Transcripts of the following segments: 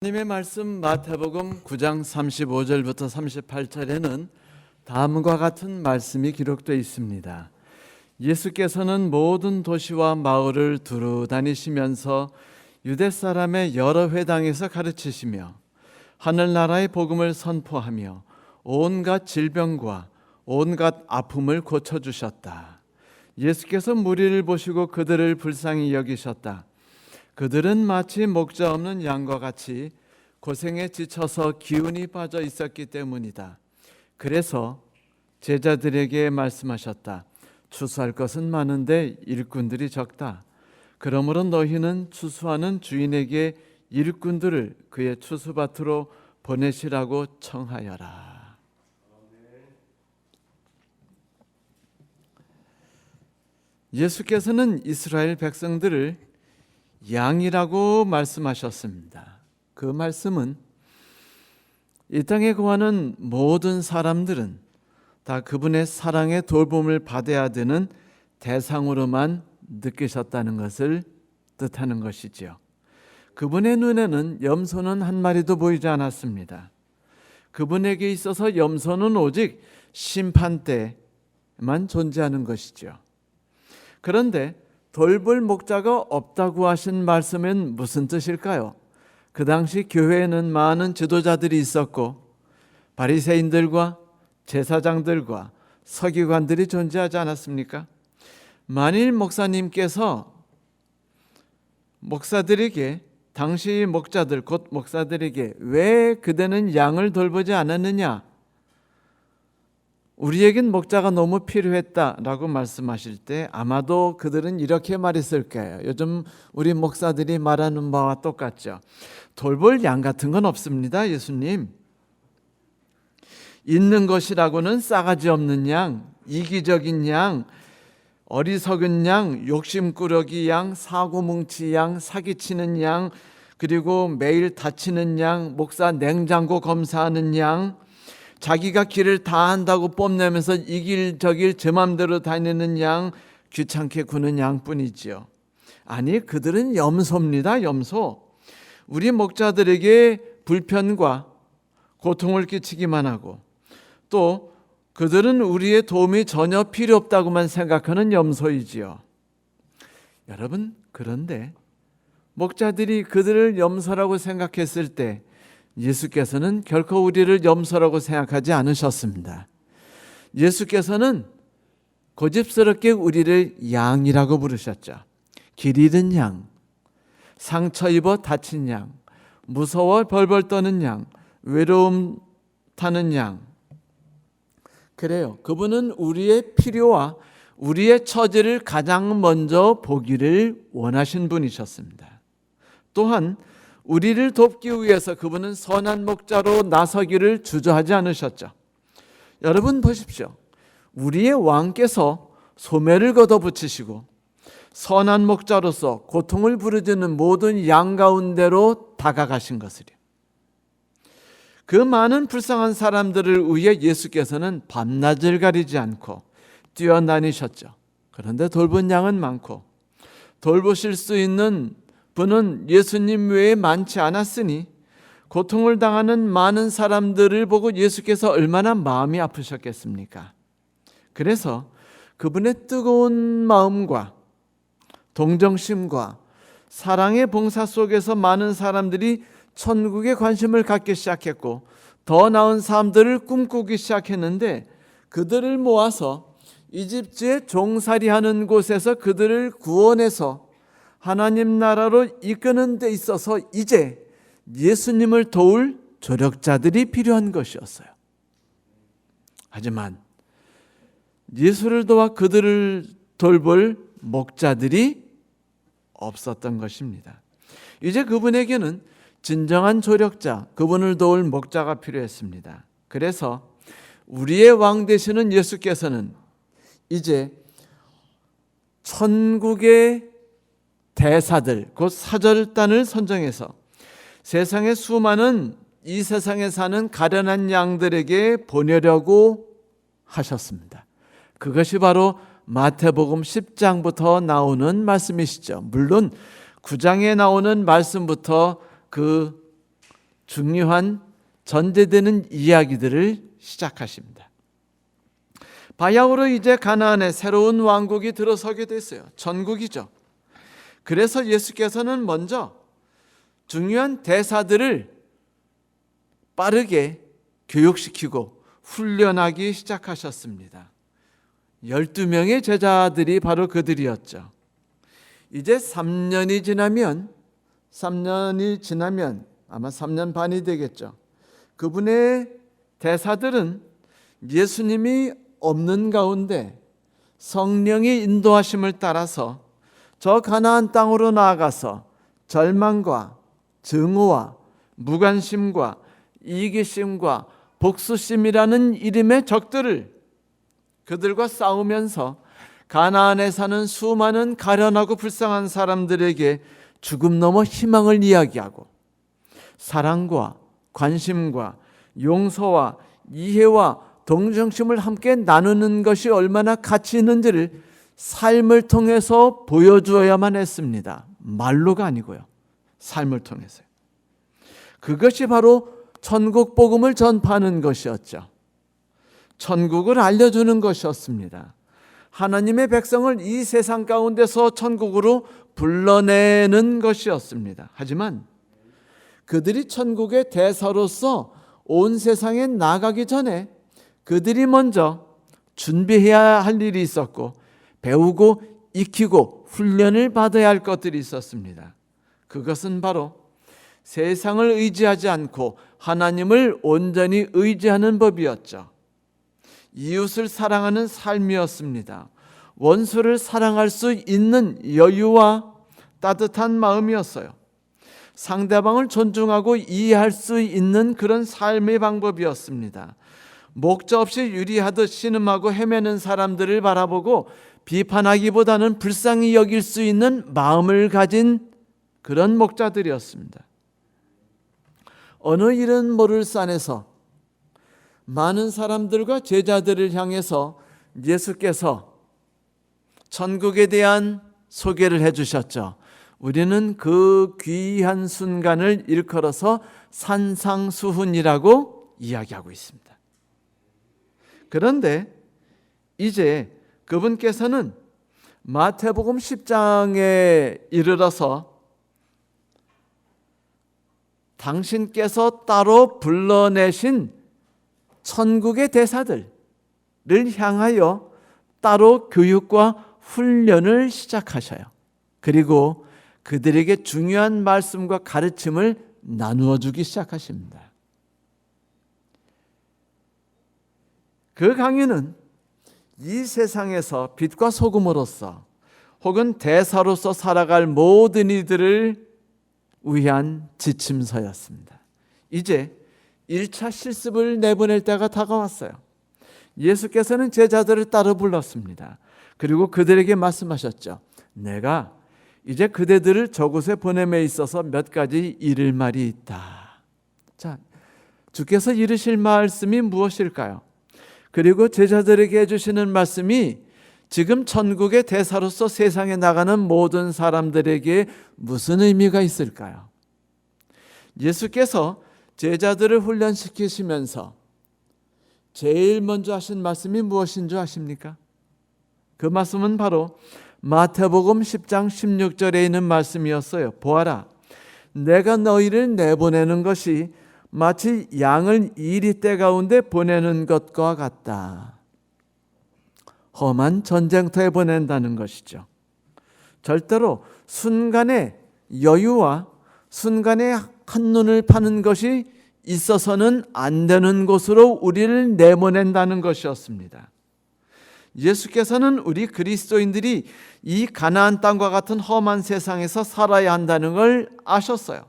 하나님의 말씀 마태복음 9장 35절부터 38절에는 다음과 같은 말씀이 기록되어 있습니다. 예수께서는 모든 도시와 마을을 두루 다니시면서 유대 사람의 여러 회당에서 가르치시며 하늘나라의 복음을 선포하며 온갖 질병과 온갖 아픔을 고쳐주셨다. 예수께서 무리를 보시고 그들을 불쌍히 여기셨다. 그들은 마치 목자 없는 양과 같이 고생에 지쳐서 기운이 빠져 있었기 때문이다. 그래서 제자들에게 말씀하셨다. 추수할 것은 많은데 일꾼들이 적다. 그러므로 너희는 추수하는 주인에게 일꾼들을 그의 추수밭으로 보내시라고 청하여라. 예수께서는 이스라엘 백성들을 양이라고 말씀하셨습니다. 그 말씀은 이 땅에 거하는 모든 사람들은 다 그분의 사랑의 돌봄을 받아야 되는 대상으로만 느끼셨다는 것을 뜻하는 것이지요. 그분의 눈에는 염소는 한 마리도 보이지 않았습니다. 그분에게 있어서 염소는 오직 심판 때만 존재하는 것이죠. 그런데 돌볼 목자가 없다고 하신 말씀은 무슨 뜻일까요? 그 당시 교회에는 많은 지도자들이 있었고 바리새인들과 제사장들과 서기관들이 존재하지 않았습니까? 만일 목사님께서 목사들에게, 당시 목자들 곧 목사들에게 왜 그대는 양을 돌보지 않았느냐, 우리에겐 목자가 너무 필요했다라고 말씀하실 때 아마도 그들은 이렇게 말했을 거예요. 요즘 우리 목사들이 말하는 바와 똑같죠. 돌볼 양 같은 건 없습니다, 예수님. 있는 것이라고는 싸가지 없는 양, 이기적인 양, 어리석은 양, 욕심꾸러기 양, 사고뭉치 양, 사기치는 양, 그리고 매일 다치는 양, 목사 냉장고 검사하는 양, 자기가 길을 다 한다고 뽐내면서 이 길 저 길 제 맘대로 다니는 양, 귀찮게 구는 양뿐이지요. 아니, 그들은 염소입니다. 염소. 우리 목자들에게 불편과 고통을 끼치기만 하고 또 그들은 우리의 도움이 전혀 필요 없다고만 생각하는 염소이지요. 여러분, 그런데 목자들이 그들을 염소라고 생각했을 때 예수께서는 결코 우리를 염소라고 생각하지 않으셨습니다. 예수께서는 고집스럽게 우리를 양이라고 부르셨죠. 길 잃은 양, 상처 입어 다친 양, 무서워 벌벌 떠는 양, 외로움 타는 양. 그래요. 그분은 우리의 필요와 우리의 처지를 가장 먼저 보기를 원하신 분이셨습니다. 또한 우리를 돕기 위해서 그분은 선한 목자로 나서기를 주저하지 않으셨죠. 여러분 보십시오. 우리의 왕께서 소매를 걷어붙이시고 선한 목자로서 고통을 부르짖는 모든 양 가운데로 다가가신 것을요. 그 많은 불쌍한 사람들을 위해 예수께서는 밤낮을 가리지 않고 뛰어다니셨죠. 그런데 돌본 양은 많고 돌보실 수 있는 분은 예수님 외에 많지 않았으니 고통을 당하는 많은 사람들을 보고 예수께서 얼마나 마음이 아프셨겠습니까? 그래서 그분의 뜨거운 마음과 동정심과 사랑의 봉사 속에서 많은 사람들이 천국에 관심을 갖기 시작했고 더 나은 삶들을 꿈꾸기 시작했는데 그들을 모아서 이집트의 종살이하는 곳에서 그들을 구원해서 하나님 나라로 이끄는 데 있어서 이제 예수님을 도울 조력자들이 필요한 것이었어요. 하지만 예수를 도와 그들을 돌볼 목자들이 없었던 것입니다. 이제 그분에게는 진정한 조력자, 그분을 도울 목자가 필요했습니다. 그래서 우리의 왕 되시는 예수께서는 이제 천국의 대사들, 곧 사절단을 선정해서 세상의 수많은 이 세상에 사는 가련한 양들에게 보내려고 하셨습니다. 그것이 바로 마태복음 10장부터 나오는 말씀이시죠. 물론 9장에 나오는 말씀부터 그 중요한 전제되는 이야기들을 시작하십니다. 바야흐로 이제 가나안에 새로운 왕국이 들어서게 됐어요. 천국이죠. 그래서 예수께서는 먼저 중요한 대사들을 빠르게 교육시키고 훈련하기 시작하셨습니다. 12명의 제자들이 바로 그들이었죠. 이제 3년이 지나면 아마 3년 반이 되겠죠. 그분의 대사들은 예수님이 없는 가운데 성령의 인도하심을 따라서 저 가나안 땅으로 나아가서 절망과 증오와 무관심과 이기심과 복수심이라는 이름의 적들을 그들과 싸우면서 가나안에 사는 수많은 가련하고 불쌍한 사람들에게 죽음 넘어 희망을 이야기하고 사랑과 관심과 용서와 이해와 동정심을 함께 나누는 것이 얼마나 가치 있는지를 삶을 통해서 보여주어야만 했습니다. 말로가 아니고요. 삶을 통해서요. 그것이 바로 천국 복음을 전파하는 것이었죠. 천국을 알려주는 것이었습니다. 하나님의 백성을 이 세상 가운데서 천국으로 불러내는 것이었습니다. 하지만 그들이 천국의 대사로서 온 세상에 나가기 전에 그들이 먼저 준비해야 할 일이 있었고 배우고 익히고 훈련을 받아야 할 것들이 있었습니다. 그것은 바로 세상을 의지하지 않고 하나님을 온전히 의지하는 법이었죠. 이웃을 사랑하는 삶이었습니다. 원수를 사랑할 수 있는 여유와 따뜻한 마음이었어요. 상대방을 존중하고 이해할 수 있는 그런 삶의 방법이었습니다. 목자 없이 유리하듯 신음하고 헤매는 사람들을 바라보고 비판하기보다는 불쌍히 여길 수 있는 마음을 가진 그런 목자들이었습니다. 어느 이른 모를산에서 많은 사람들과 제자들을 향해서 예수께서 천국에 대한 소개를 해주셨죠. 우리는 그 귀한 순간을 일컬어서 산상수훈이라고 이야기하고 있습니다. 그런데 이제 그분께서는 마태복음 10장에 이르러서 당신께서 따로 불러내신 천국의 대사들을 향하여 따로 교육과 훈련을 시작하셔요. 그리고 그들에게 중요한 말씀과 가르침을 나누어 주기 시작하십니다. 그 강의는 이 세상에서 빛과 소금으로서 혹은 대사로서 살아갈 모든 이들을 위한 지침서였습니다. 이제 1차 실습을 내보낼 때가 다가왔어요. 예수께서는 제자들을 따로 불렀습니다. 그리고 그들에게 말씀하셨죠. 내가 이제 그대들을 저곳에 보냄에 있어서 몇 가지 이를 말이 있다. 자, 주께서 이르실 말씀이 무엇일까요? 그리고 제자들에게 해주시는 말씀이 지금 천국의 대사로서 세상에 나가는 모든 사람들에게 무슨 의미가 있을까요? 예수께서 제자들을 훈련시키시면서 제일 먼저 하신 말씀이 무엇인 줄 아십니까? 그 말씀은 바로 마태복음 10장 16절에 있는 말씀이었어요. 보아라, 내가 너희를 내보내는 것이 마치 양을 이리떼 가운데 보내는 것과 같다. 험한 전쟁터에 보낸다는 것이죠. 절대로 순간의 여유와 순간의 한눈을 파는 것이 있어서는 안 되는 곳으로 우리를 내보낸다는 것이었습니다. 예수께서는 우리 그리스도인들이 이 가나안 땅과 같은 험한 세상에서 살아야 한다는 걸 아셨어요.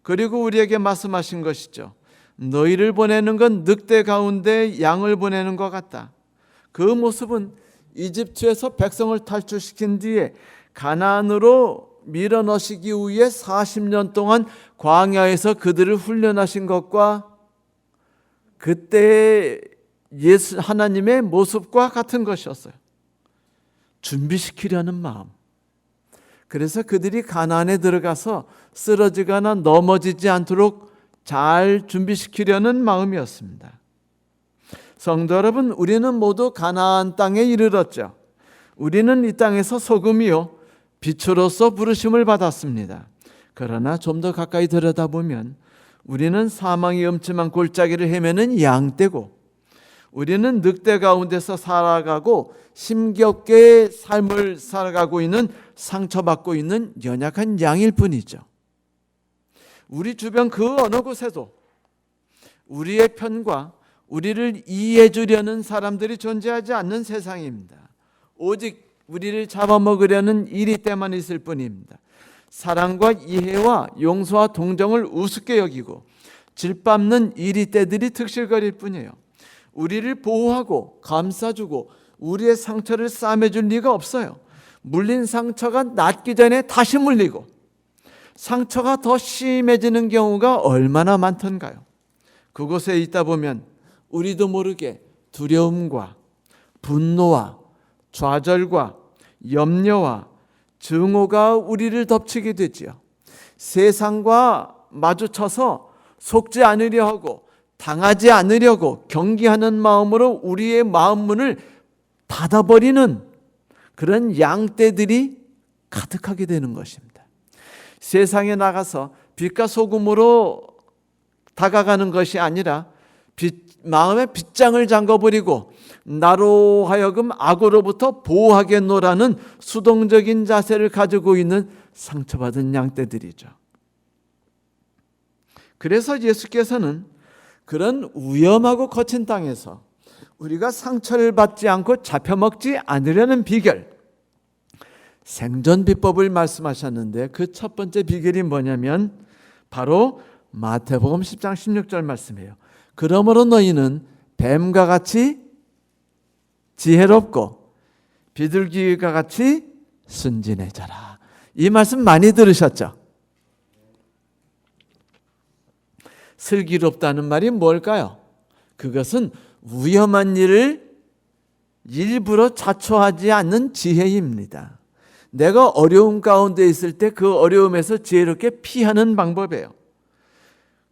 그리고 우리에게 말씀하신 것이죠. 너희를 보내는 건 늑대 가운데 양을 보내는 것 같다. 그 모습은 이집트에서 백성을 탈출시킨 뒤에 가나안으로 밀어넣으시기 위해 40년 동안 광야에서 그들을 훈련하신 것과 그때의 예수 하나님의 모습과 같은 것이었어요. 준비시키려는 마음. 그래서 그들이 가나안에 들어가서 쓰러지거나 넘어지지 않도록 잘 준비시키려는 마음이었습니다. 성도 여러분, 우리는 모두 가나안 땅에 이르렀죠. 우리는 이 땅에서 소금이요 빛으로서 부르심을 받았습니다. 그러나 좀 더 가까이 들여다보면 우리는 사망의 음침한 골짜기를 헤매는 양떼고, 우리는 늑대 가운데서 살아가고 힘겹게 삶을 살아가고 있는 상처받고 있는 연약한 양일 뿐이죠. 우리 주변 그 어느 곳에도 우리의 편과 우리를 이해해 주려는 사람들이 존재하지 않는 세상입니다. 오직 우리를 잡아먹으려는 이리 때만 있을 뿐입니다. 사랑과 이해와 용서와 동정을 우습게 여기고 질밟는 이리 때들이 특실거릴 뿐이에요. 우리를 보호하고 감싸주고 우리의 상처를 싸매줄 리가 없어요. 물린 상처가 낫기 전에 다시 물리고 상처가 더 심해지는 경우가 얼마나 많던가요. 그곳에 있다 보면 우리도 모르게 두려움과 분노와 좌절과 염려와 증오가 우리를 덮치게 되지요. 세상과 마주쳐서 속지 않으려 하고 당하지 않으려고 경계하는 마음으로 우리의 마음 문을 닫아버리는 그런 양떼들이 가득하게 되는 것입니다. 세상에 나가서 빛과 소금으로 다가가는 것이 아니라 마음의 빗장을 잠궈버리고 나로 하여금 악으로부터 보호하겠노라는 수동적인 자세를 가지고 있는 상처받은 양떼들이죠. 그래서 예수께서는 그런 위험하고 거친 땅에서 우리가 상처를 받지 않고 잡혀먹지 않으려는 비결, 생존 비법을 말씀하셨는데 그 첫 번째 비결이 뭐냐면 바로 마태복음 10장 16절 말씀이에요. 그러므로 너희는 뱀과 같이 지혜롭고 비둘기와 같이 순진해져라. 이 말씀 많이 들으셨죠? 슬기롭다는 말이 뭘까요? 그것은 위험한 일을 일부러 자초하지 않는 지혜입니다. 내가 어려움 가운데 있을 때 그 어려움에서 지혜롭게 피하는 방법이에요.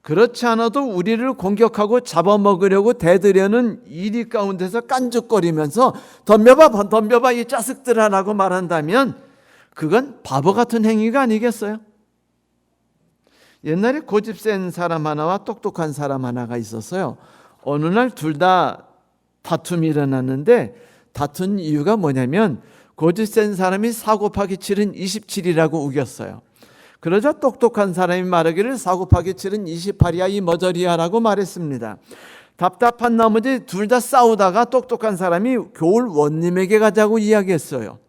그렇지 않아도 우리를 공격하고 잡아먹으려고 대들려는 이리 가운데서 깐죽거리면서 덤벼봐 이 짜식들아라고 말한다면 그건 바보 같은 행위가 아니겠어요? 옛날에 고집 센 사람 하나와 똑똑한 사람 하나가 있었어요. 어느 날 둘 다 다툼이 일어났는데 다툰 이유가 뭐냐면 고집 센 사람이 4 곱하기 7은 27이라고 우겼어요. 그러자 똑똑한 사람이 말하기를 4 곱하기 7은 28이야 이 머저리야 라고 말했습니다. 답답한 나머지 둘 다 싸우다가 똑똑한 사람이 교울 원님에게 가자고 이야기했어요.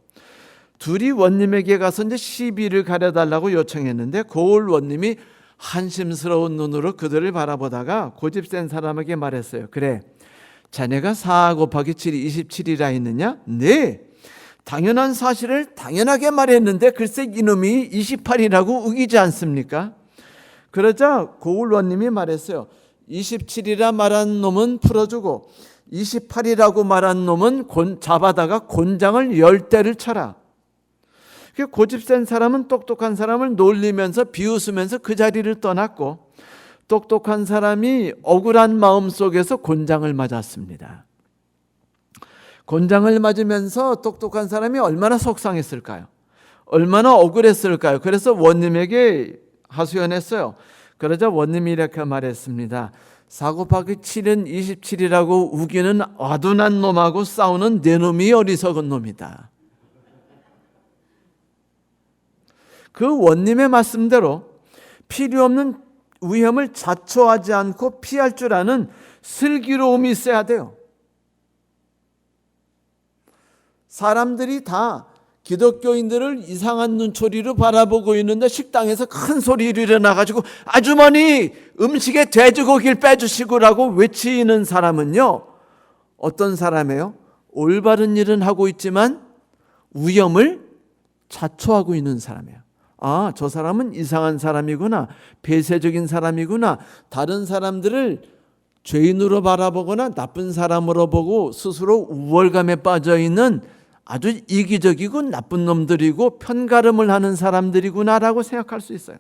둘이 원님에게 가서 이제 시비를 가려달라고 요청했는데 교울 원님이 한심스러운 눈으로 그들을 바라보다가 고집센 사람에게 말했어요. 그래, 자네가 4 곱하기 7이 27이라 했느냐? 네, 당연한 사실을 당연하게 말했는데 글쎄 이놈이 28이라고 우기지 않습니까? 그러자 고울원님이 말했어요. 27이라 말한 놈은 풀어주고 28이라고 말한 놈은 잡아다가 곤장을 10대를 쳐라. 고집센 사람은 똑똑한 사람을 놀리면서 비웃으면서 그 자리를 떠났고 똑똑한 사람이 억울한 마음 속에서 곤장을 맞았습니다. 곤장을 맞으면서 똑똑한 사람이 얼마나 속상했을까요? 얼마나 억울했을까요? 그래서 원님에게 하소연했어요. 그러자 원님이 이렇게 말했습니다. 4 곱하기 7은 27이라고 우기는 아둔한 놈하고 싸우는 내 놈이 어리석은 놈이다. 그 원님의 말씀대로 필요 없는 위험을 자초하지 않고 피할 줄 아는 슬기로움이 있어야 돼요. 사람들이 다 기독교인들을 이상한 눈초리로 바라보고 있는데 식당에서 큰 소리로 일어나가지고 아주머니 음식에 돼지고기를 빼주시고라고 외치는 사람은요, 어떤 사람이에요? 올바른 일은 하고 있지만 위험을 자초하고 있는 사람이에요. 아, 저 사람은 이상한 사람이구나, 폐쇄적인 사람이구나, 다른 사람들을 죄인으로 바라보거나 나쁜 사람으로 보고 스스로 우월감에 빠져있는 아주 이기적이고 나쁜 놈들이고 편가름을 하는 사람들이구나라고 생각할 수 있어요.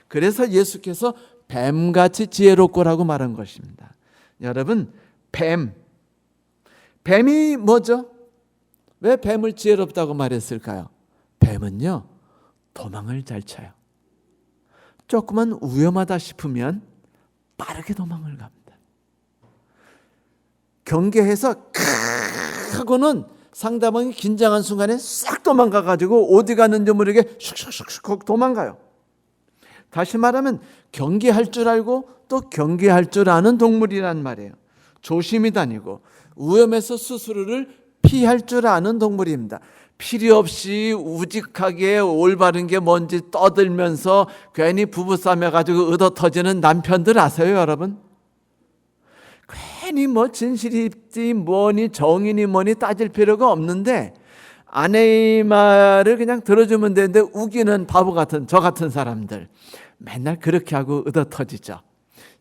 그래서 예수께서 뱀같이 지혜롭고라고 말한 것입니다. 여러분, 뱀이 뭐죠? 왜 뱀을 지혜롭다고 말했을까요? 뱀은요, 도망을 잘 쳐요. 조금만 위험하다 싶으면 빠르게 도망을 갑니다. 경계해서 하고는 상대방이 긴장한 순간에 싹 도망가가지고 어디 가는지 모르게 슉슉슉슉 도망가요. 다시 말하면 경계할 줄 알고 또 경계할 줄 아는 동물이란 말이에요. 조심히 다니고 위험에서 스스로를 피할 줄 아는 동물입니다. 필요 없이 우직하게 올바른 게 뭔지 떠들면서 괜히 부부싸움 해가지고 얻어 터지는 남편들 아세요, 여러분? 괜히 뭐 진실이지 뭐니 정인이 뭐니 따질 필요가 없는데 아내의 말을 그냥 들어주면 되는데 우기는 바보 같은 저 같은 사람들 맨날 그렇게 하고 얻어 터지죠.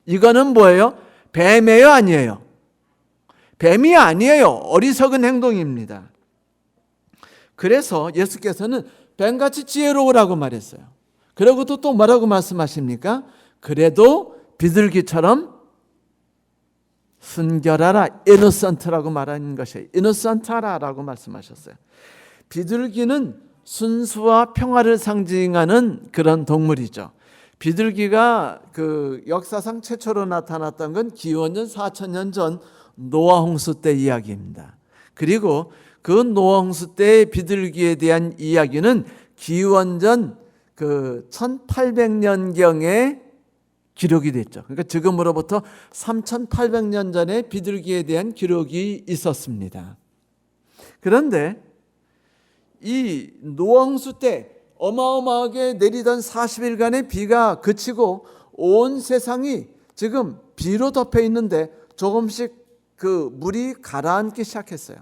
이거는 뭐예요? 뱀이에요, 아니에요? 뱀이 아니에요. 어리석은 행동입니다. 그래서 예수께서는 뱀같이 지혜로우라고 말했어요. 그리고 또 뭐라고 말씀하십니까? 그래도 비둘기처럼 순결하라, innocent라고 말하는 것이에요. innocent라고 말씀하셨어요. 비둘기는 순수와 평화를 상징하는 그런 동물이죠. 비둘기가 그 역사상 최초로 나타났던 건 기원전 4,000년 전 노아 홍수 때 이야기입니다. 그리고 그 노아 홍수 때의 비둘기에 대한 이야기는 기원전 그 1800년경에 기록이 됐죠. 그러니까 지금으로부터 3,800년 전에 비둘기에 대한 기록이 있었습니다. 그런데 이 노아 홍수 때 어마어마하게 내리던 40일간의 비가 그치고 온 세상이 지금 비로 덮여 있는데 조금씩 그 물이 가라앉기 시작했어요.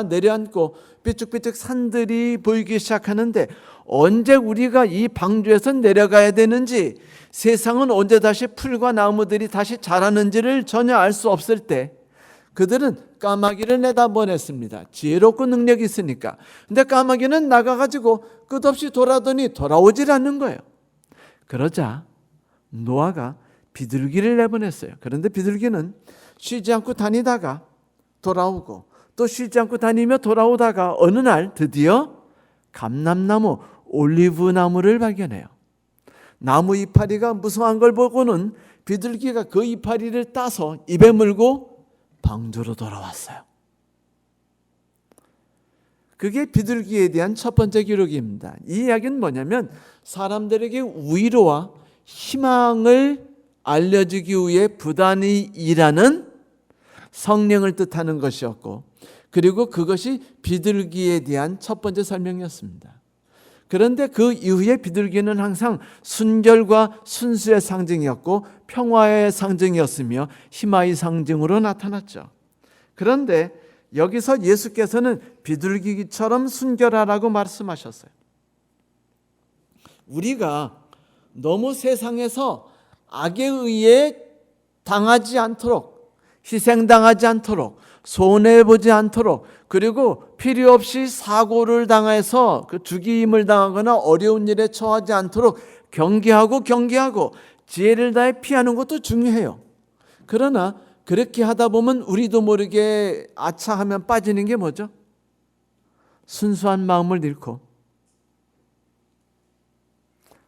내려앉고 삐쭉삐쭉 산들이 보이기 시작하는데 언제 우리가 이 방주에서 내려가야 되는지, 세상은 언제 다시 풀과 나무들이 다시 자라는지를 전혀 알 수 없을 때 그들은 까마귀를 내다보냈습니다. 지혜롭고 능력이 있으니까. 근데 까마귀는 나가가지고 끝없이 돌아더니 돌아오질 않는 거예요. 그러자 노아가 비둘기를 내보냈어요. 그런데 비둘기는 쉬지 않고 다니다가 돌아오고 또 쉬지 않고 다니며 돌아오다가 어느 날 드디어 감람나무, 올리브나무를 발견해요. 나무 이파리가 무성한 걸 보고는 비둘기가 그 이파리를 따서 입에 물고 방주로 돌아왔어요. 그게 비둘기에 대한 첫 번째 기록입니다. 이 이야기는 뭐냐면 사람들에게 위로와 희망을 알려주기 위해 부단히 일하는 성령을 뜻하는 것이었고, 그리고 그것이 비둘기에 대한 첫 번째 설명이었습니다. 그런데 그 이후에 비둘기는 항상 순결과 순수의 상징이었고 평화의 상징이었으며 희망의 상징으로 나타났죠. 그런데 여기서 예수께서는 비둘기처럼 순결하라고 말씀하셨어요. 우리가 너무 세상에서 악에 의해 당하지 않도록, 희생당하지 않도록, 손해보지 않도록, 그리고 필요 없이 사고를 당해서 그 죽임을 당하거나 어려운 일에 처하지 않도록 경계하고 지혜를 다해 피하는 것도 중요해요. 그러나 그렇게 하다 보면 우리도 모르게 아차하면 빠지는 게 뭐죠? 순수한 마음을 잃고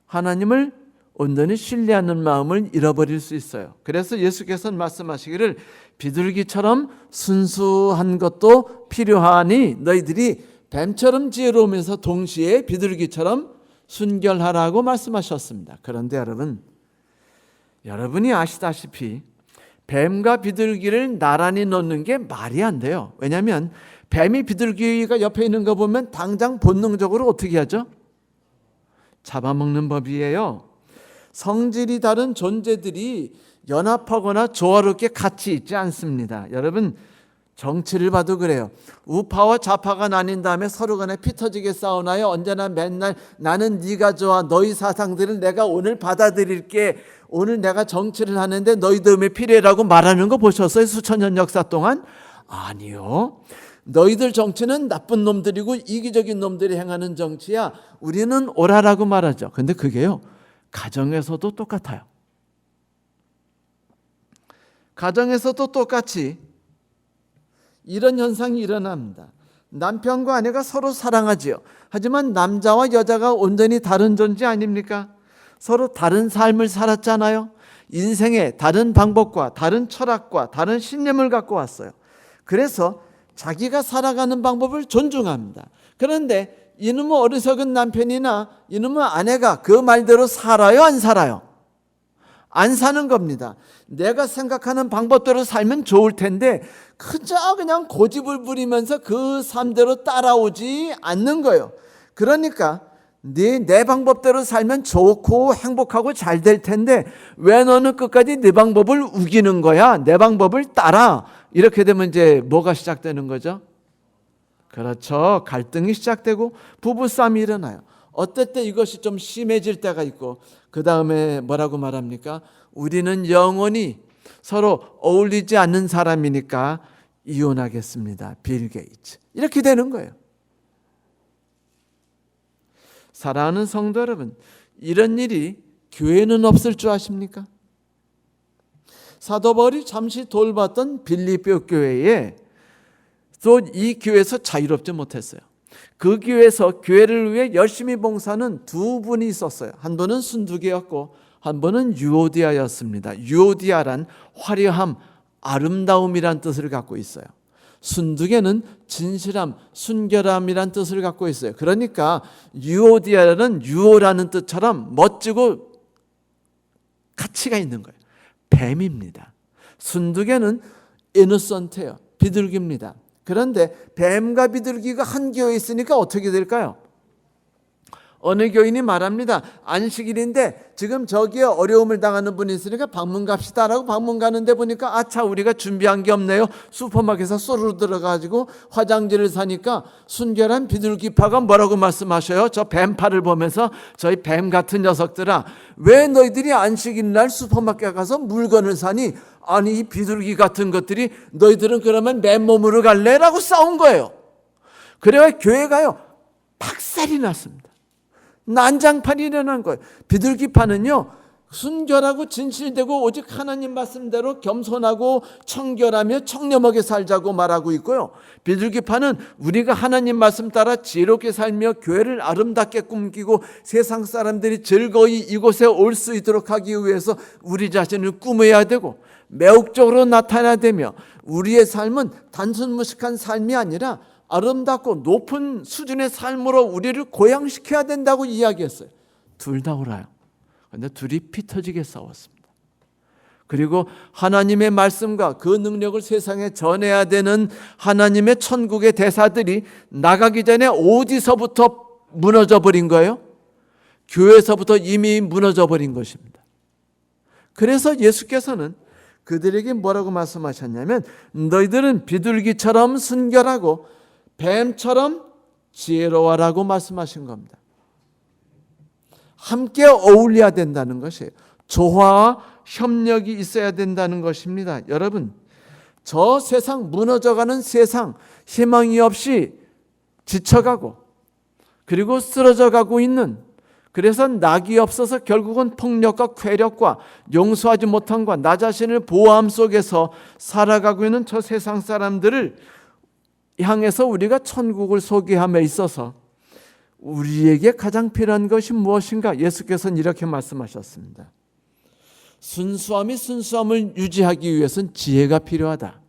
하나님을 온전히 신뢰하는 마음을 잃어버릴 수 있어요. 그래서 예수께서는 말씀하시기를 비둘기처럼 순수한 것도 필요하니 너희들이 뱀처럼 지혜로우면서 동시에 비둘기처럼 순결하라고 말씀하셨습니다. 그런데 여러분이 아시다시피 뱀과 비둘기를 나란히 놓는 게 말이 안 돼요. 왜냐하면 뱀이 비둘기가 옆에 있는 거 보면 당장 본능적으로 어떻게 하죠? 잡아먹는 법이에요. 성질이 다른 존재들이 연합하거나 조화롭게 같이 있지 않습니다. 여러분, 정치를 봐도 그래요. 우파와 좌파가 나뉜 다음에 서로 간에 피 터지게 싸우나요? 언제나 맨날 나는 네가 좋아, 너희 사상들은 내가 오늘 받아들일게, 오늘 내가 정치를 하는데 너희 도움이 필요해라고 말하는 거 보셨어요? 수천 년 역사 동안? 아니요. 너희들 정치는 나쁜 놈들이고 이기적인 놈들이 행하는 정치야. 우리는 옳아라고 말하죠. 근데 그게요, 가정에서도 똑같아요. 가정에서도 똑같이 이런 현상이 일어납니다. 남편과 아내가 서로 사랑하지요. 하지만 남자와 여자가 온전히 다른 존재 아닙니까? 서로 다른 삶을 살았잖아요. 인생에 다른 방법과 다른 철학과 다른 신념을 갖고 왔어요. 그래서 자기가 살아가는 방법을 존중합니다. 그런데 이놈의 어리석은 남편이나 이놈의 아내가 그 말대로 살아요, 안 살아요? 안 사는 겁니다. 내가 생각하는 방법대로 살면 좋을 텐데 그저 그냥 고집을 부리면서 그 삶대로 따라오지 않는 거예요. 그러니까 내 방법대로 살면 좋고 행복하고 잘 될 텐데 왜 너는 끝까지 네 방법을 우기는 거야? 내 방법을 따라. 이렇게 되면 이제 뭐가 시작되는 거죠? 그렇죠. 갈등이 시작되고 부부싸움이 일어나요. 어떨 때 이것이 좀 심해질 때가 있고 그 다음에 뭐라고 말합니까? 우리는 영원히 서로 어울리지 않는 사람이니까 이혼하겠습니다. 빌 게이츠. 이렇게 되는 거예요. 사랑하는 성도 여러분, 이런 일이 교회는 없을 줄 아십니까? 사도 바울이 잠시 돌봤던 빌립보 교회에 또 이 교회에서 자유롭지 못했어요. 그 교회에서 교회를 위해 열심히 봉사하는 두 분이 있었어요. 한 분은 순두계였고 한 분은 유오디아였습니다. 유오디아란 화려함, 아름다움이란 뜻을 갖고 있어요. 순두계는 진실함, 순결함이란 뜻을 갖고 있어요. 그러니까 유오디아는 유오라는 뜻처럼 멋지고 가치가 있는 거예요. 뱀입니다. 순두계는 이노선트예요. 비둘기입니다. 그런데 뱀과 비둘기가 한 교회에 있으니까 어떻게 될까요? 어느 교인이 말합니다. 안식일인데 지금 저기에 어려움을 당하는 분이 있으니까 방문 갑시다라고 방문 가는데 보니까 아차 우리가 준비한 게 없네요. 슈퍼마켓에서 쏘르르 들어가지고 화장지를 사니까 순결한 비둘기파가 뭐라고 말씀하셔요? 저 뱀파를 보면서 저희 뱀 같은 녀석들아 왜 너희들이 안식일 날 슈퍼마켓 가서 물건을 사니? 아니 이 비둘기 같은 것들이 너희들은 그러면 맨몸으로 갈래? 라고 싸운 거예요. 그래야 교회가요 박살이 났습니다. 난장판이 일어난 거예요. 비둘기파는요 순결하고 진실되고 오직 하나님 말씀대로 겸손하고 청결하며 청렴하게 살자고 말하고 있고요. 비둘기파는 우리가 하나님 말씀 따라 지혜롭게 살며 교회를 아름답게 꾸미고 세상 사람들이 즐거이 이곳에 올 수 있도록 하기 위해서 우리 자신을 꾸며야 되고 매혹적으로 나타나야 되며 우리의 삶은 단순 무식한 삶이 아니라 아름답고 높은 수준의 삶으로 우리를 고양시켜야 된다고 이야기했어요. 둘 다 옳아요. 그런데 둘이 피 터지게 싸웠습니다. 그리고 하나님의 말씀과 그 능력을 세상에 전해야 되는 하나님의 천국의 대사들이 나가기 전에 어디서부터 무너져 버린 거예요? 교회에서부터 이미 무너져 버린 것입니다. 그래서 예수께서는 그들에게 뭐라고 말씀하셨냐면 너희들은 비둘기처럼 순결하고 뱀처럼 지혜로워라고 말씀하신 겁니다. 함께 어울려야 된다는 것이에요. 조화와 협력이 있어야 된다는 것입니다. 여러분, 저 세상 무너져가는 세상, 희망이 없이 지쳐가고 그리고 쓰러져가고 있는, 그래서 낙이 없어서 결국은 폭력과 쾌력과 용서하지 못함과 나 자신을 보호함 속에서 살아가고 있는 저 세상 사람들을 향해서 우리가 천국을 소개함에 있어서 우리에게 가장 필요한 것이 무엇인가? 예수께서는 이렇게 말씀하셨습니다. 순수함이 순수함을 유지하기 위해서는 지혜가 필요하다.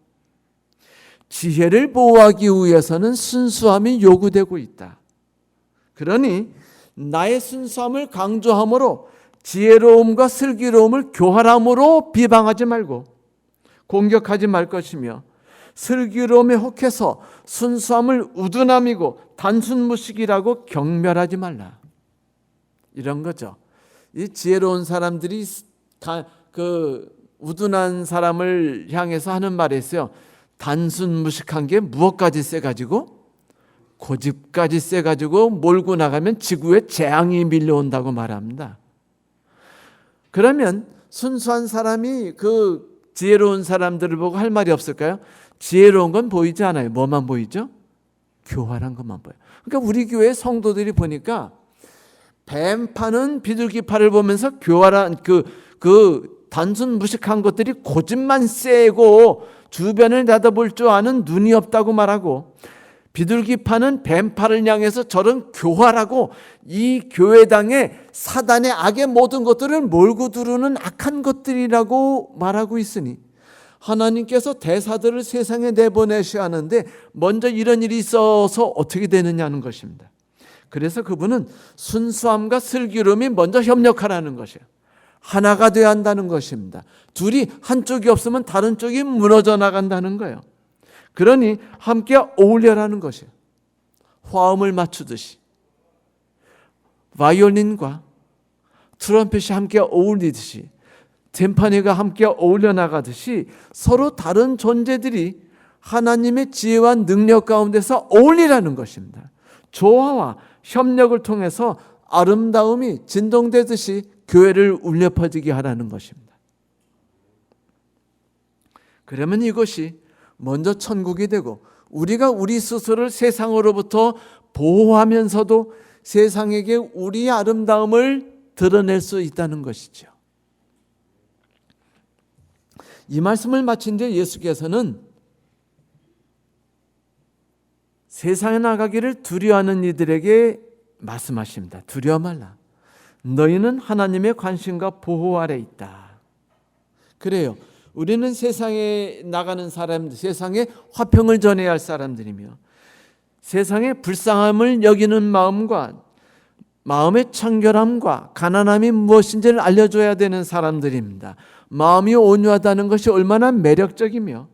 지혜를 보호하기 위해서는 순수함이 요구되고 있다. 그러니 나의 순수함을 강조함으로 지혜로움과 슬기로움을 교활함으로 비방하지 말고 공격하지 말 것이며 슬기로움에 혹해서 순수함을 우둔함이고 단순 무식이라고 경멸하지 말라. 이런 거죠. 이 지혜로운 사람들이 그 우둔한 사람을 향해서 하는 말이 있어요. 단순 무식한 게 무엇까지 세가지고? 고집까지 세가지고 몰고 나가면 지구에 재앙이 밀려온다고 말합니다. 그러면 순수한 사람이 그 지혜로운 사람들을 보고 할 말이 없을까요? 지혜로운 건 보이지 않아요. 뭐만 보이죠? 교활한 것만 보여요. 그러니까 우리 교회 성도들이 보니까 뱀파는 비둘기파를 보면서 교활한 그 단순 무식한 것들이 고집만 세고 주변을 내다볼 줄 아는 눈이 없다고 말하고, 비둘기 파는 뱀파를 향해서 저런 교활하고 이 교회당의 사단의 악의 모든 것들을 몰고 두르는 악한 것들이라고 말하고 있으니, 하나님께서 대사들을 세상에 내보내셔야 하는데 먼저 이런 일이 있어서 어떻게 되느냐는 것입니다. 그래서 그분은 순수함과 슬기로움이 먼저 협력하라는 것이에요. 하나가 되어야 한다는 것입니다. 둘이 한쪽이 없으면 다른 쪽이 무너져 나간다는 거예요. 그러니 함께 어울려라는 것이에요. 화음을 맞추듯이 바이올린과 트럼펫이 함께 어울리듯이, 템파니가 함께 어울려 나가듯이 서로 다른 존재들이 하나님의 지혜와 능력 가운데서 어울리라는 것입니다. 조화와 협력을 통해서 아름다움이 진동되듯이 교회를 울려 퍼지게 하라는 것입니다. 그러면 이것이 먼저 천국이 되고, 우리가 우리 스스로를 세상으로부터 보호하면서도 세상에게 우리의 아름다움을 드러낼 수 있다는 것이죠. 이 말씀을 마친 뒤에 예수께서는 세상에 나가기를 두려워하는 이들에게 말씀하십니다. 두려워 말라. 너희는 하나님의 관심과 보호 아래 있다. 그래요. 우리는 세상에 나가는 사람들, 세상에 화평을 전해야 할 사람들이며, 세상의 불쌍함을 여기는 마음과 마음의 청결함과 가난함이 무엇인지를 알려줘야 되는 사람들입니다. 마음이 온유하다는 것이 얼마나 매력적이며,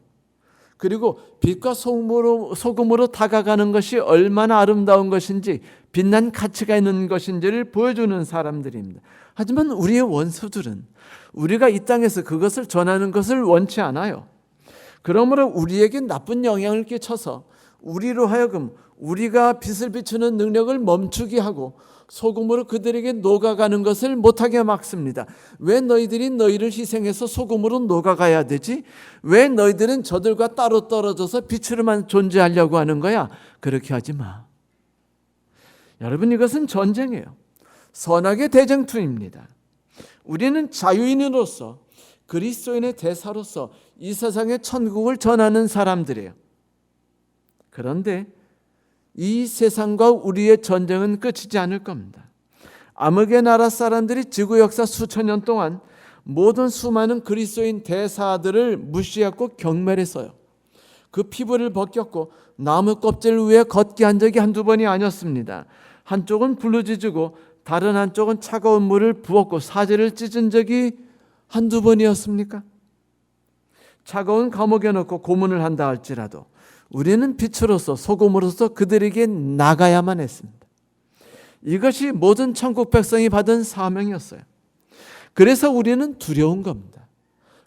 그리고 빛과 소금으로 다가가는 것이 얼마나 아름다운 것인지, 빛난 가치가 있는 것인지를 보여주는 사람들입니다. 하지만 우리의 원수들은 우리가 이 땅에서 그것을 전하는 것을 원치 않아요. 그러므로 우리에게 나쁜 영향을 끼쳐서 우리로 하여금 우리가 빛을 비추는 능력을 멈추게 하고 소금으로 그들에게 녹아가는 것을 못하게 막습니다. 왜 너희들이 너희를 희생해서 소금으로 녹아가야 되지? 왜 너희들은 저들과 따로 떨어져서 빛으로만 존재하려고 하는 거야? 그렇게 하지 마. 여러분, 이것은 전쟁이에요. 선악의 대쟁투입니다. 우리는 자유인으로서, 그리스도인의 대사로서 이 세상의 천국을 전하는 사람들이에요. 그런데 이 세상과 우리의 전쟁은 끝이지 않을 겁니다. 암흑의 나라 사람들이 지구 역사 수천 년 동안 모든 수많은 그리스도인 대사들을 무시하고 경멸했어요. 그 피부를 벗겼고 나무 껍질 위에 걷게 한 적이 한두 번이 아니었습니다. 한쪽은 부르짖고 다른 한쪽은 차가운 물을 부었고 사지를 찢은 적이 한두 번이었습니까? 차가운 감옥에 넣고 고문을 한다 할지라도 우리는 빛으로서 소금으로서 그들에게 나가야만 했습니다. 이것이 모든 천국 백성이 받은 사명이었어요. 그래서 우리는 두려운 겁니다.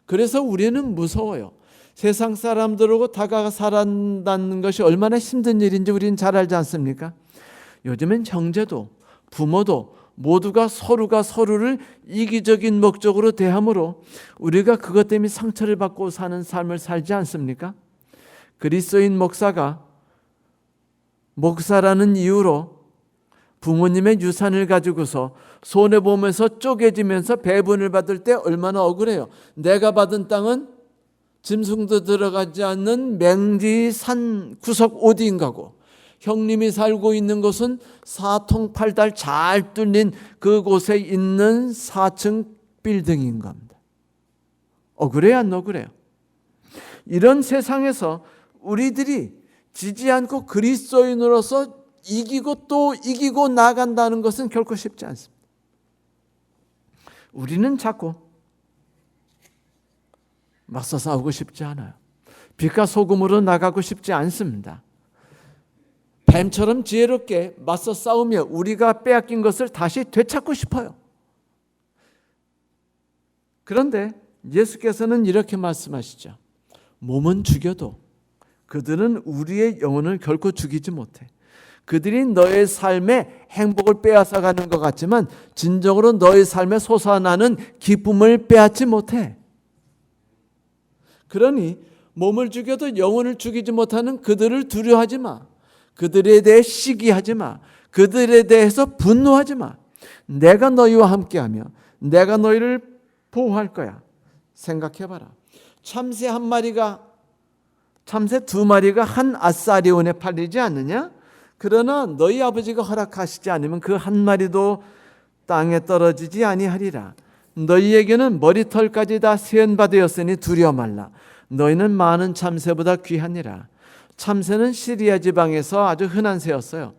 그래서 우리는 무서워요. 세상 사람들하고 다가가 살아간다는 것이 얼마나 힘든 일인지 우리는 잘 알지 않습니까? 요즘엔 형제도 부모도 모두가 서로를 이기적인 목적으로 대함으로 우리가 그것 때문에 상처를 받고 사는 삶을 살지 않습니까? 그리스도인 목사가 목사라는 이유로 부모님의 유산을 가지고서 손해보면서 쪼개지면서 배분을 받을 때 얼마나 억울해요. 내가 받은 땅은 짐승도 들어가지 않는 맹지 산 구석 어디인가고, 형님이 살고 있는 곳은 4통8달 잘 뚫린 그곳에 있는 4층 빌딩인 겁니다. 억울해요, 안 억울해요? 이런 세상에서 우리들이 지지 않고 그리스도인으로서 이기고 또 이기고 나간다는 것은 결코 쉽지 않습니다. 우리는 자꾸 맞서 싸우고 싶지 않아요. 빛과 소금으로 나가고 싶지 않습니다. 뱀처럼 지혜롭게 맞서 싸우며 우리가 빼앗긴 것을 다시 되찾고 싶어요. 그런데 예수께서는 이렇게 말씀하시죠. 몸은 죽여도 그들은 우리의 영혼을 결코 죽이지 못해. 그들이 너의 삶의 행복을 빼앗아가는 것 같지만 진정으로 너의 삶에 솟아나는 기쁨을 빼앗지 못해. 그러니 몸을 죽여도 영혼을 죽이지 못하는 그들을 두려워하지 마. 그들에 대해 시기하지 마. 그들에 대해서 분노하지 마. 내가 너희와 함께하며 내가 너희를 보호할 거야. 생각해봐라. 참새 한 마리가, 참새 두 마리가 한 아사리온에 팔리지 않느냐? 그러나 너희 아버지가 허락하시지 않으면 그 한 마리도 땅에 떨어지지 아니하리라. 너희에게는 머리털까지 다 세연바되었으니 두려워 말라. 너희는 많은 참새보다 귀하니라. 참새는 시리아 지방에서 아주 흔한 새였어요.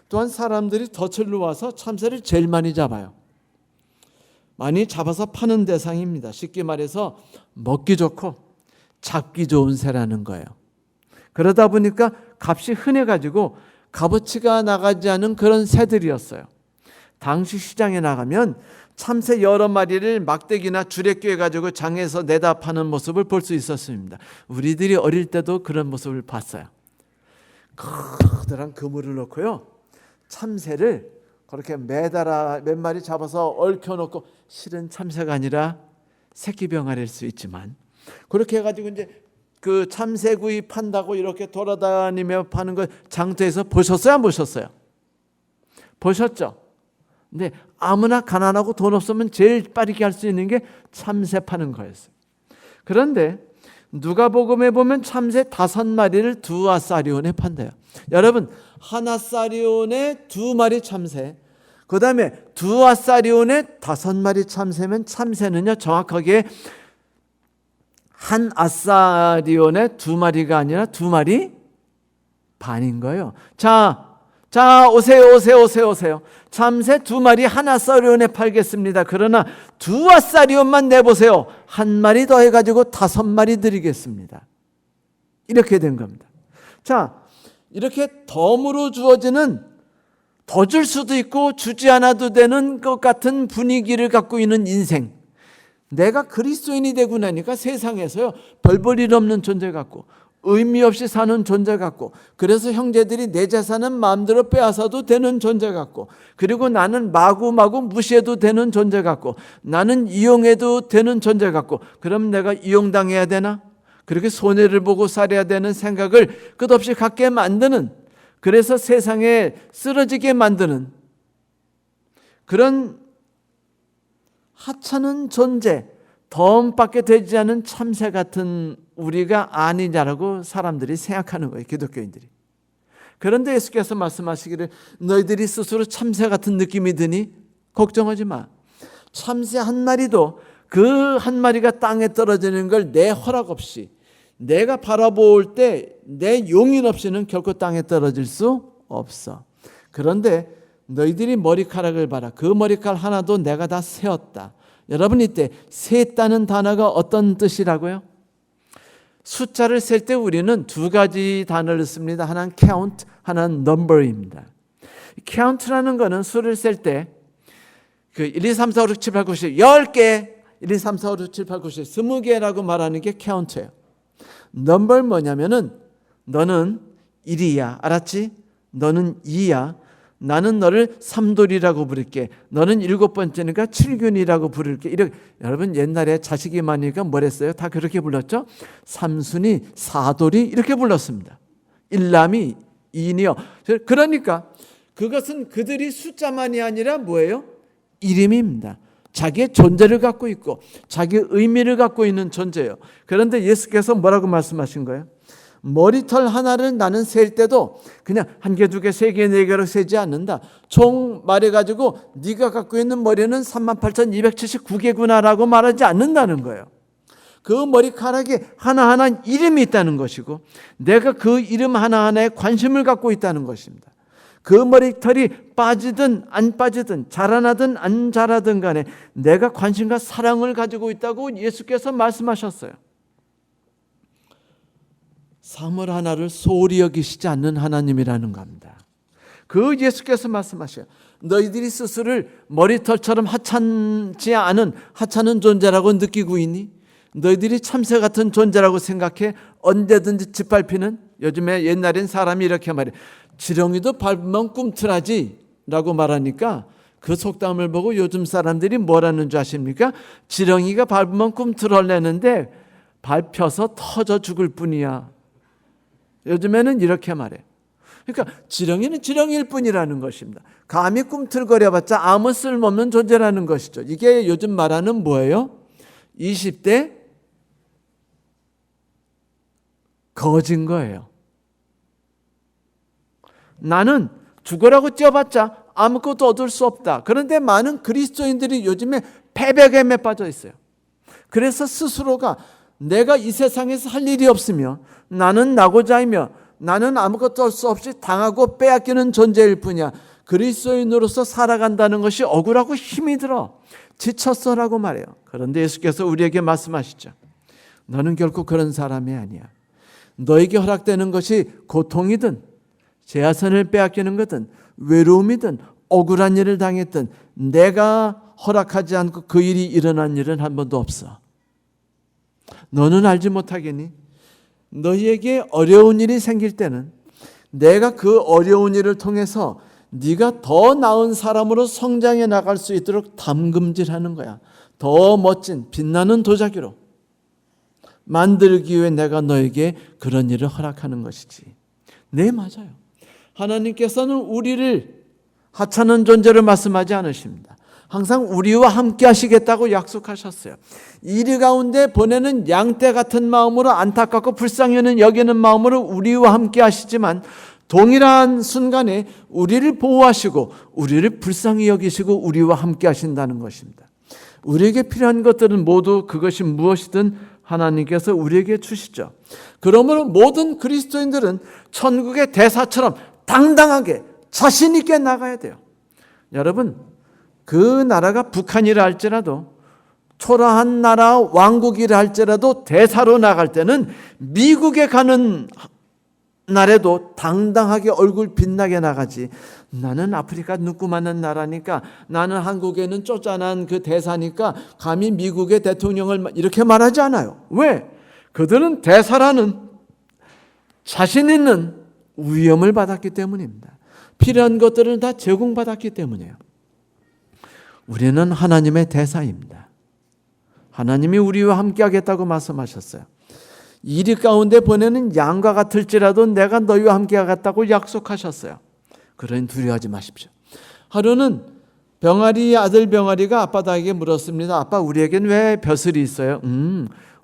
또한 사람들이 덫을 놓아서 참새를 제일 많이 잡아요. 많이 잡아서 파는 대상입니다. 쉽게 말해서 먹기 좋고 잡기 좋은 새라는 거예요. 그러다 보니까 값이 흔해가지고 값어치가 나가지 않은 그런 새들이었어요. 당시 시장에 나가면 참새 여러 마리를 막대기나 줄에 꿰가지고 장에서 내다 파는 모습을 볼 수 있었습니다. 우리들이 어릴 때도 그런 모습을 봤어요. 커다란 그물을 놓고요, 참새를 그렇게 매달아 몇 마리 잡아서 얽혀놓고, 실은 참새가 아니라 새끼 병아리일 수 있지만 그렇게 해가지고 이제 그 참새구이 판다고 이렇게 돌아다니며 파는 거 장터에서 보셨어요? 안 보셨어요? 보셨죠? 근데 아무나 가난하고 돈 없으면 제일 빠르게 할 수 있는 게 참새 파는 거였어요. 그런데 누가복음에 보면 참새 5마리를 2아사리온에 판대요. 여러분, 1아사리온에 2마리 참새, 그 다음에 2아사리온에 5마리 참새면 참새는요 정확하게 1아사리온에 2마리가 아니라 2마리 반인 거예요. 자 오세요. 참새 2마리 1아사리온에 팔겠습니다. 그러나 2아사리온만 내보세요. 한 마리 더 해가지고 5마리 드리겠습니다. 이렇게 된 겁니다. 자, 이렇게 덤으로 주어지는, 더 줄 수도 있고 주지 않아도 되는 것 같은 분위기를 갖고 있는 인생. 내가 그리스도인이 되고 나니까 세상에서요 별 일 없는 존재 같고 의미 없이 사는 존재 같고, 그래서 형제들이 내 재산은 마음대로 빼앗아도 되는 존재 같고, 그리고 나는 마구마구 무시해도 되는 존재 같고, 나는 이용해도 되는 존재 같고, 그럼 내가 이용당해야 되나? 그렇게 손해를 보고 살아야 되는 생각을 끝없이 갖게 만드는, 그래서 세상에 쓰러지게 만드는 그런 하찮은 존재, 덤밖에 되지 않은 참새 같은 우리가 아니냐라고 사람들이 생각하는 거예요, 기독교인들이. 그런데 예수께서 말씀하시기를 너희들이 스스로 참새 같은 느낌이 드니 걱정하지 마. 참새 한 마리도 그 한 마리가 땅에 떨어지는 걸 내 허락 없이, 내가 바라볼 때 내 용인 없이는 결코 땅에 떨어질 수 없어. 그런데 너희들이 머리카락을 봐라. 그 머리카락 하나도 내가 다 세었다. 여러분, 이때 셌다는 단어가 어떤 뜻이라고요? 숫자를 셀 때 우리는 2가지 단어를 씁니다. 하나는 count, 하나는 number입니다. count라는 거는 수를 셀 때 그 1, 2, 3, 4, 5, 6, 7, 8, 9, 10 10개, 1, 2, 3, 4, 5, 6, 7, 8, 9, 10 20개라고 말하는 게 count예요. number 뭐냐면은 너는 1이야, 알았지? 너는 2야. 나는 너를 삼돌이라고 부를게. 너는 7번째니까 7균이라고 부를게. 이렇게. 여러분, 옛날에 자식이 많으니까 뭐랬어요? 다 그렇게 불렀죠? 삼순이, 사돌이 이렇게 불렀습니다. 일남이, 이인이요. 그러니까 그것은 그들이 숫자만이 아니라 뭐예요? 이름입니다. 자기의 존재를 갖고 있고 자기의 의미를 갖고 있는 존재예요. 그런데 예수께서 뭐라고 말씀하신 거예요? 머리털 하나를 나는 셀 때도 그냥 1개, 2개, 3개, 4개로 세지 않는다. 총 말해가지고 네가 갖고 있는 머리는 38,279개구나 라고 말하지 않는다는 거예요. 그 머리카락에 하나하나 이름이 있다는 것이고 내가 그 이름 하나하나에 관심을 갖고 있다는 것입니다. 그 머리털이 빠지든 안 빠지든 자라나든 안 자라든 간에 내가 관심과 사랑을 가지고 있다고 예수께서 말씀하셨어요. 사물 하나를 소홀히 여기시지 않는 하나님이라는 겁니다. 그 예수께서 말씀하셔요. 너희들이 스스로를 머리털처럼 하찮지 않은 하찮은 존재라고 느끼고 있니? 너희들이 참새 같은 존재라고 생각해 언제든지 짓밟히는, 요즘에 옛날엔 사람이 이렇게 말해, 지렁이도 밟으면 꿈틀하지 라고 말하니까 그 속담을 보고 요즘 사람들이 뭐라는 줄 아십니까? 지렁이가 밟으면 꿈틀하려는데 밟혀서 터져 죽을 뿐이야. 요즘에는 이렇게 말해. 그러니까 지렁이는 지렁이일 뿐이라는 것입니다. 감히 꿈틀거려봤자 아무 쓸모없는 존재라는 것이죠. 이게 요즘 말하는 뭐예요? 20대 거진 거예요. 나는 죽으라고 뛰어봤자 아무것도 얻을 수 없다. 그런데 많은 그리스도인들이 요즘에 패배감에 빠져 있어요. 그래서 스스로가 내가 이 세상에서 할 일이 없으며 나는 나고자이며 나는 아무것도 할 수 없이 당하고 빼앗기는 존재일 뿐이야. 그리스도인으로서 살아간다는 것이 억울하고 힘이 들어. 지쳤어라고 말해요. 그런데 예수께서 우리에게 말씀하시죠. 너는 결코 그런 사람이 아니야. 너에게 허락되는 것이 고통이든 재화선을 빼앗기는 것든 외로움이든 억울한 일을 당했든 내가 허락하지 않고 그 일이 일어난 일은 한 번도 없어. 너는 알지 못하겠니? 너희에게 어려운 일이 생길 때는 내가 그 어려운 일을 통해서 네가 더 나은 사람으로 성장해 나갈 수 있도록 담금질하는 거야. 더 멋진 빛나는 도자기로 만들기 위해 내가 너에게 그런 일을 허락하는 것이지. 네, 맞아요. 하나님께서는 우리를 하찮은 존재를 말씀하지 않으십니다. 항상 우리와 함께 하시겠다고 약속하셨어요. 이리 가운데 보내는 양떼 같은 마음으로 안타깝고 불쌍히 여기는 마음으로 우리와 함께 하시지만 동일한 순간에 우리를 보호하시고 우리를 불쌍히 여기시고 우리와 함께 하신다는 것입니다. 우리에게 필요한 것들은 모두 그것이 무엇이든 하나님께서 우리에게 주시죠. 그러므로 모든 그리스도인들은 천국의 대사처럼 당당하게 자신 있게 나가야 돼요. 여러분, 그 나라가 북한이라 할지라도 초라한 나라 왕국이라 할지라도 대사로 나갈 때는 미국에 가는 날에도 당당하게 얼굴 빛나게 나가지. 나는 아프리카 누구만한 나라니까, 나는 한국에는 쪼잔한 그 대사니까 감히 미국의 대통령을 이렇게 말하지 않아요. 왜? 그들은 대사라는 자신 있는 위엄을 받았기 때문입니다. 필요한 것들은 다 제공받았기 때문이에요. 우리는 하나님의 대사입니다. 하나님이 우리와 함께 하겠다고 말씀하셨어요. 이리 가운데 보내는 양과 같을지라도 내가 너희와 함께 하겠다고 약속하셨어요. 그러니 두려워하지 마십시오. 하루는 병아리 아들 병아리가 아빠에게 물었습니다. 아빠, 우리에겐 왜 벼슬이 있어요?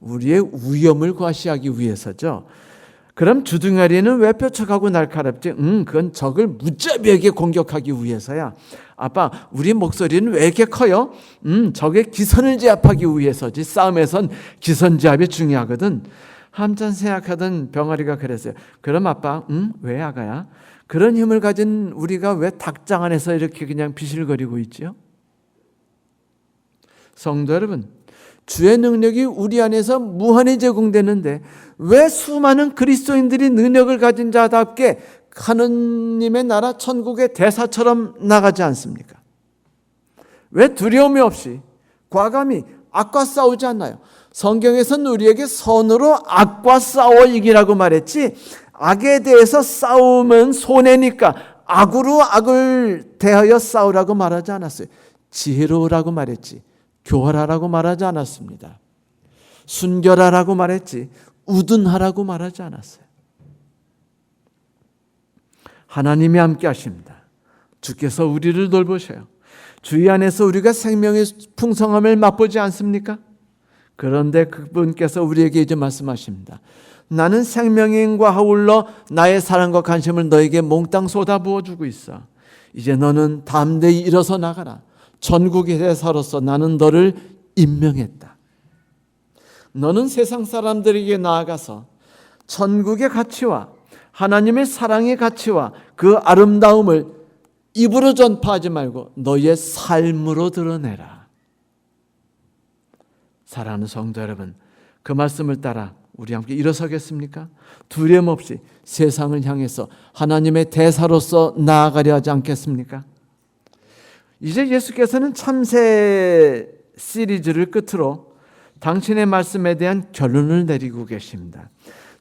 우리의 위엄을 과시하기 위해서죠. 그럼 주둥아리는 왜 뾰족하고 날카롭지? 그건 적을 무자비하게 공격하기 위해서야. 아빠, 우리 목소리는 왜 이렇게 커요? 적의 기선을 제압하기 위해서지. 싸움에선 기선 제압이 중요하거든. 한참 생각하던 병아리가 그랬어요. 그럼 아빠, 왜 아가야? 그런 힘을 가진 우리가 왜 닭장 안에서 이렇게 그냥 비실거리고 있지요? 성도 여러분, 주의 능력이 우리 안에서 무한히 제공되는데 왜 수많은 그리스도인들이 능력을 가진 자답게 하느님의 나라 천국의 대사처럼 나가지 않습니까? 왜 두려움이 없이 과감히 악과 싸우지 않나요? 성경에서는 우리에게 선으로 악과 싸워 이기라고 말했지, 악에 대해서 싸우면 손해니까 악으로 악을 대하여 싸우라고 말하지 않았어요. 지혜로우라고 말했지 교활하라고 말하지 않았습니다. 순결하라고 말했지 우둔하라고 말하지 않았어요. 하나님이 함께 하십니다. 주께서 우리를 돌보셔요. 주의 안에서 우리가 생명의 풍성함을 맛보지 않습니까? 그런데 그분께서 우리에게 이제 말씀하십니다. 나는 생명의 인과 아울러 나의 사랑과 관심을 너에게 몽땅 쏟아부어주고 있어. 이제 너는 담대히 일어서 나가라. 전국의 대사로서 나는 너를 임명했다. 너는 세상 사람들에게 나아가서 천국의 가치와 하나님의 사랑의 가치와 그 아름다움을 입으로 전파하지 말고 너의 삶으로 드러내라. 사랑하는 성도 여러분, 그 말씀을 따라 우리 함께 일어서겠습니까? 두려움 없이 세상을 향해서 하나님의 대사로서 나아가려 하지 않겠습니까? 이제 예수께서는 참새 시리즈를 끝으로 당신의 말씀에 대한 결론을 내리고 계십니다.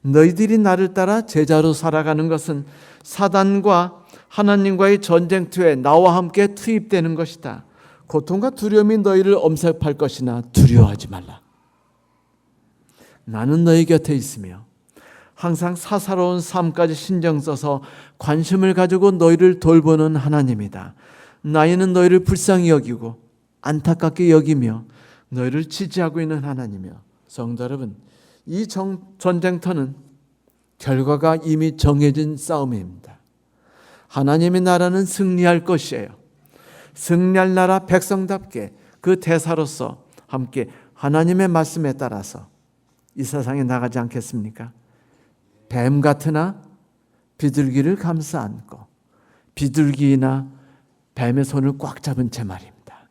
너희들이 나를 따라 제자로 살아가는 것은 사단과 하나님과의 전쟁터에 나와 함께 투입되는 것이다. 고통과 두려움이 너희를 엄습할 것이나 두려워하지 말라. 나는 너희 곁에 있으며 항상 사사로운 삶까지 신경 써서 관심을 가지고 너희를 돌보는 하나님이다. 나이는 너희를 불쌍히 여기고 안타깝게 여기며 너희를 지지하고 있는 하나님이며. 성도 여러분, 이 전쟁터는 결과가 이미 정해진 싸움입니다. 하나님의 나라는 승리할 것이에요. 승리할 나라 백성답게 그 대사로서 함께 하나님의 말씀에 따라서 이 세상에 나가지 않겠습니까? 뱀 같으나 비둘기를 감싸 안고 비둘기나 뱀의 손을 꽉 잡은 채 말입니다.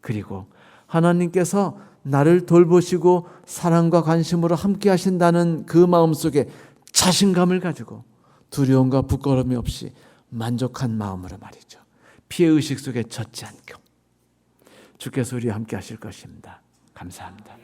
그리고 하나님께서 나를 돌보시고 사랑과 관심으로 함께 하신다는 그 마음속에 자신감을 가지고 두려움과 부끄러움이 없이 만족한 마음으로 말이죠. 피해의식 속에 젖지 않고 주께서 우리와 함께 하실 것입니다. 감사합니다.